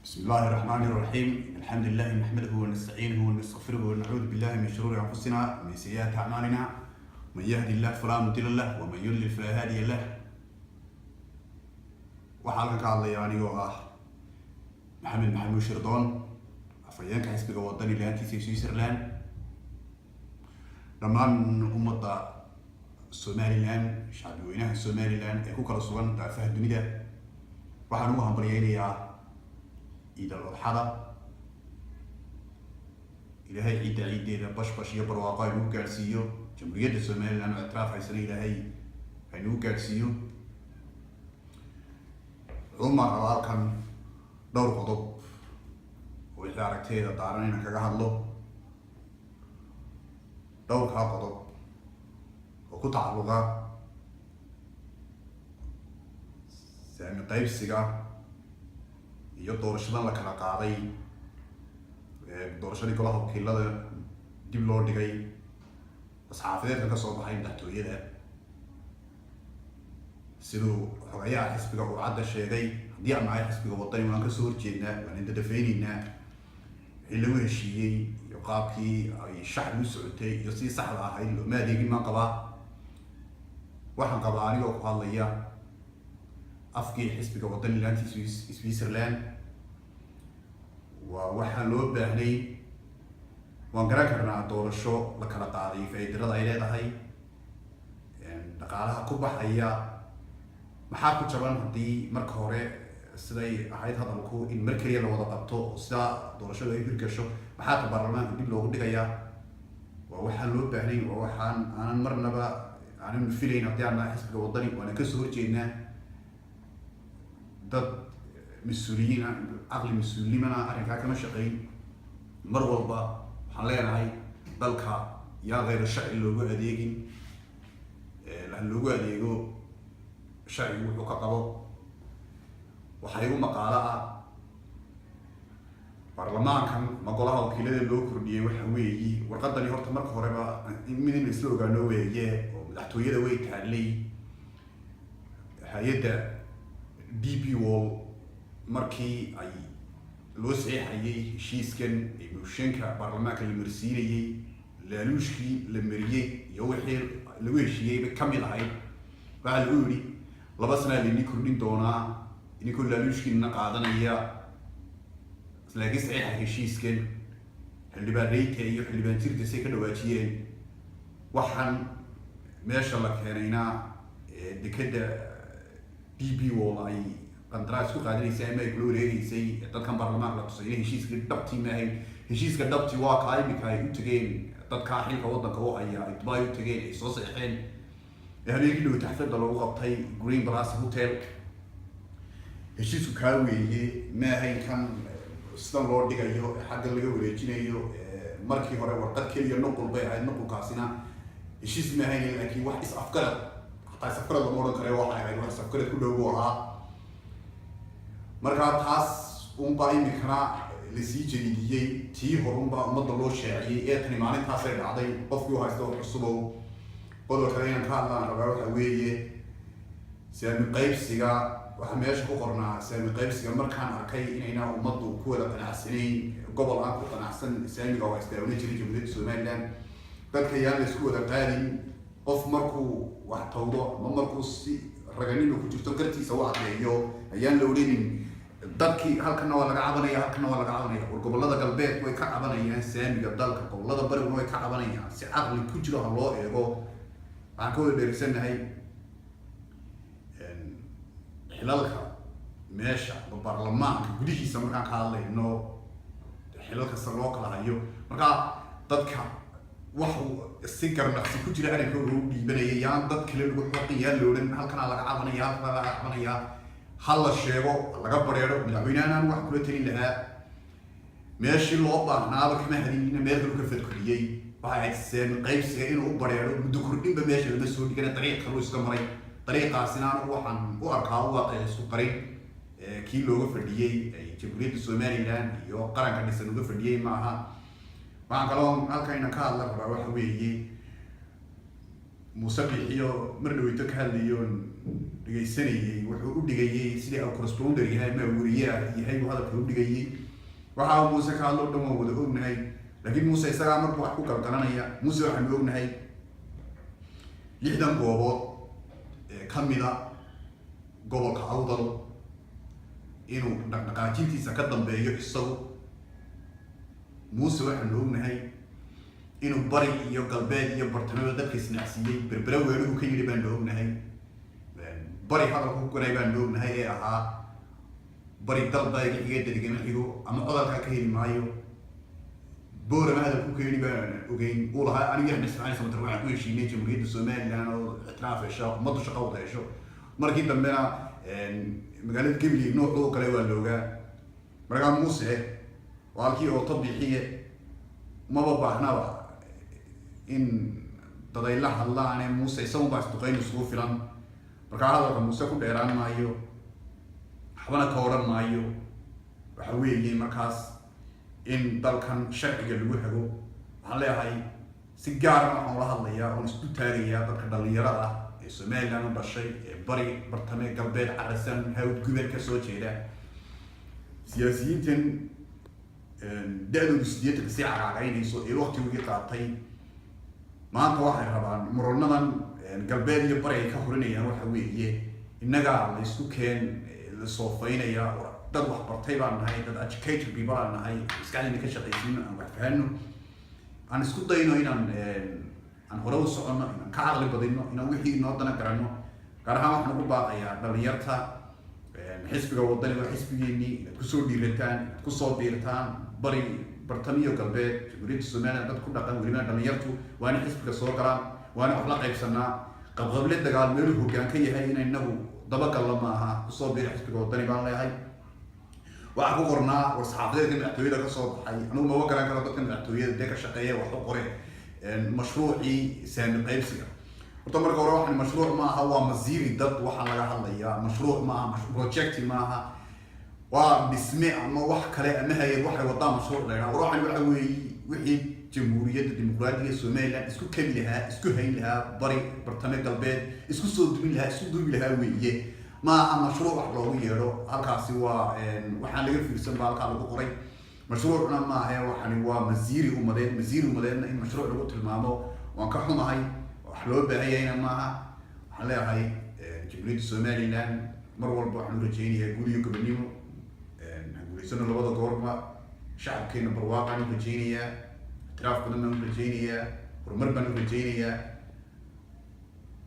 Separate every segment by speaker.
Speaker 1: بسم الله الرحمن الرحيم. الحمد لله نحمده ونستعينه ونستغفره ونعوذ بالله من شرور انفسنا ومن سيئات اعمالنا. من يهدي الله فلا مضل له ومن يضلل فلا هادي له. waxaan ka hadlayaa anigoo ah maxamed maxamuud shirdoon afayeenka xisbiga wadani laantiisa Switzerland dhammaan ummadda Somaliland shacabweynaha Somaliland ee ku kala sugan daafaha dunida waxaan ugu hambalyeeyaa إذا الحظة إلى هاي عيد إذا باش يبروا نو كارسيو جمهورية الصومال لأنه اعتراف هاي سنة إلى هاي نو كارسيو عمر على كان دور قطب وإذا ركتي إذا طارنين كجهلو دور قطب وقطع لغة سامي طيب السجار iyo doorashadan la kala qaaday doorashadii golaha wakiilada dib loo dhigay asxaafadeedka ka soo baxay madaxtooyada sidoo xogayaha xisbiga uu cadda sheegay haddii aan nahay xisbiga wadani waan ka soo horjeednaa waan inta dafeynayna wixii lagu heshiiyey iyo qaabkii ay shacbi u socotay iyo si saxda ahayd looma adeegin maan qabaa waxaan qabaa anigoo ku hadlaya afkii xisbiga wadani laantiisa Switzerland waxaa loo baahnay waan garan karnaa doorasho la kala qaaday faa'iidada ay leedahay dhaqaalaha ku baxaya maxaa ku jaban haddii marka hore siday ahayd hadalku in mar kaliya la wada qabto sida doorashada ay hirgasho maxaa baarlamaanka dib loogu dhigayaa waxaa loo baahnay waxaan aanan marnaba aanan filayn haddii aan nahay xisbiga wadani waana ka soo horjeednaa dad مسؤولين عقل مسؤولين أنا أعرف كم شقين مر والبا حلينا هاي ذلك يا غير الشيء اللي هو أديجين اللي هو أديجو شيء وحققه وحيوم مقالة برلمان كان مقالة وكيلة اللي هو كردية وحويجي وقدني هرت مرك هربا من السلوك إنه ويجي ومحتوية ويت علي هيدا دي بي وول markii ay loo saxiixayay heshiiskan ee bulshanka baarlamaanka la marsiinayay laaluushkii la mariyay iyo wixii lagu heshiiyay ka mid ahayd waxa lagu yiri 2 sano la kordhin doonaa inkoo laaluushkiina qaadanaya islaagis saxiixa heshiiskan xildhibaanayta iyo xildhibaan tirtiisa ka dhawaajiyeen waxaan meesha la keenayna dekada DB wall قندراس كو قادرين يسمى يقولوا لي سي dadkan baarlamaanka la tusay heshiiska dhabti ma ahayn heshiiska dhabti waa kaay mikay u tageen dadka xilka wadanka oo haya ay Dubai u tageen ay soo saxeen habeenkii loo taxfada lagu qabtay Green Brass Hotel heshiisku ka weeyay ma ahayn kan sidan loo dhigayo xagga laga wareejinayo markii hore warqad kaliya noqol bay ahayd noqolkaasina heshiis ma ahayn laakiin wax is afgarad xataa safrada loo oran karo waxa ay wax safgarad ku dhow ahaa marka taas baa imikana la sii jeediyay tii horunba ummadda loo sheegay ee tani maalintaas ay dhacday qofkii u haysto cusubow qodobka kale inaan ka hadlaan rabaa waxa weeye saami qaybsiga waxa meesha ku qornaa saami qaybsiga markaan arkay inayna ummaddu ku wada qanacsanayn gobol aan ku qanacsan saamiga oo istaawna jiray jamhuuriyadda Somaliland dadka yaan la isku wada qaadin qof markuu wax tawdo ama markuu si raganimo ku jirto gartiisa waa adeeyo ayaan la oreeynin dadkii halkana waa laga cabanaya halkana waa laga cabanaya gobolada galbeed way ka cabanayaan saamiga dalka gobolada bariga way ka cabanayaan si aqli ku jiro ha loo eego aan ka wada dheersanahay xilalka meesha baarlamaanka gudihiisa markaan ka hadlayno xilalka si loo kala hayo marka dadka waxu si garnaqsi ku jira arrinka uu dhiibanayay yaan dad kale lagu xoqiyay loodan halkana laga cabanaya halkana laga cabanaya hal la sheego laga bareero madaxweynahan wax kula talin lahaa meeshii loo baahnaaba kama hadin meel lagu ka fadhiyay waxa ay saami qaybsiga inuu u bareero muddo kordhinba meesha lama soo dhigana dariiq kale iska maray dariiqaasina waxaan u arkaa waa isku qarin kii looga fadhiyay jamhuuriyadda Somaliland iyo qaranka dhisan uga fadhiyay maaha waxaan kaloo halkayna ka hadla rabaa waxa weeye musabixiyo marna way ka hadlayeen dhegeysanayay wuxuu u dhigayay sidii uu corresponder yahay ama wariyaha yahay hadalka u dhigayay waxa uu Muuse ka hadlo dhan wada ognahay laakiin Muuse isaga markuu wax ku galgalanaya Muuse waxaan ognahay 60 goobood kamida gobolka Awdal inuu dhaqdhaqaajintiisa ka dambeeyo isagu Muuse waxaan ognahay inuu bari iyo galbeed iyo bartamaha dadka isnacsiiyay berbera weeruhu ka yiri baan ognahay bari hadalku ku qoray baan ognahay ee ahaa bari dalba iga degan xigo ama codalka ka heli maayo boorama hadalku ka yiri baan ogeyn uu lahaa aniga xisbaan sababta waxaan ku heshiinay jamhuuriyadda Soomaaliland oo itraaf hesho ummaddu shaqo wada hesho markii dambena magaalada Gabiley nooc kale waa looga markaa Muuse walkii oo tabiixiye ma baahnaba in dadayla hadlaan Muuse isagu baa isduqayn isku filan markaa hadalka Muuse ku dheeraan maayo waxbana ka oran maayo waxa weeye markaas in dalkan sharciga lagu hago waxaan leeyahay si gaar ah waxaan la hadlayaa oo isku taagaya dadka dhalinyarada ah ee Soomaaliland u dhashay ee bari bartamaha galbeed carasan hawd gubel ka soo jeeda siyaasiyiintan da'doodu sideedka si cagaagaynayso ee waqtigii qaatay maanta waxay rabaan muranadan galbeed iyo bari ay ka horinayaan waxa weeye innaga la isku keen la soofaynaya dad wax bartay baan nahay dad educated people baan nahay iskaalina ka shaqaysiino aan wax fahanno aan isku dayno inaan hore u socono inaan ka aqli badino inaan wixii noo dana garanno gaar ahaan waxaan ugu baaqayaa dhalinyarta xisbiga wadaniga xisbigeennii inaad kusoo dhiirataan inaad kusoo biirtaan bari bartamiyo galbeed jamhuuriyadda Soomaaliland dad ku dhaqan weliba dhalinyartu waa in xisbiga soo galaan waa in wax la qaybsanaa qabqable dagaal meel hoggaan ka yahay in inagu dabagal ma aha kusoo biir xisbiga wadani baan leeyahay waxa ku qornaa war saxaafadeedka madaxtooyada ka soo baxay anigu ma garan karo dadka madaxtooyada ka shaqeeya wax u qoray mashruucii saami qaybsiga horta marka hore waxaan mashruuc ma aha waa masiiri dad waxa laga hadlayaa mashruuc ma aha project ma aha waa dhisme ama wax kale ama hay'ad waxay wadaan mashruuc leeyahay waxaan waxa weeye wixii jamhuuriyadda dimuqraadiga Soomaaliland isku keli lahaa isku hayn lahaa bari bartamaha galbeed isku soo dumin lahaa weeye ma aha mashruuc wax loogu yeero halkaasi waa waxaan laga fiirsan baa halka lagu qoray mashruucna ma aha waxani waa masiiri umadeedna in mashruuc lagu tilmaamo waan ka xumahay wax loo baahan yahayna ma aha waxaan leeyahay jamhuuriyadda Soomaaliland mar walba waxaan rajaynayaa guul iyo gobonimo guuleysano labada goorba shacabkeena barwaaqan rajaynayaa itraaf badan baan rajaynayaa horumar baan rajaynayaa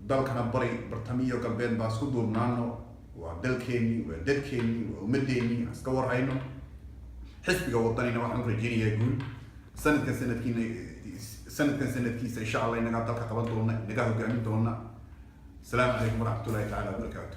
Speaker 1: dalkana bari bartamiyo galbeed baa isku duubnaano waa dalkeennii waa dadkeennii waa ummadeennii aan iska warhayno xisbiga wadanina waxaan rajaynayaa guul sanadkiisa insha Allah inaga dalka qaban doona inaga hogaamin doona السلام عليكم ورحمة الله تعالى وبركاته.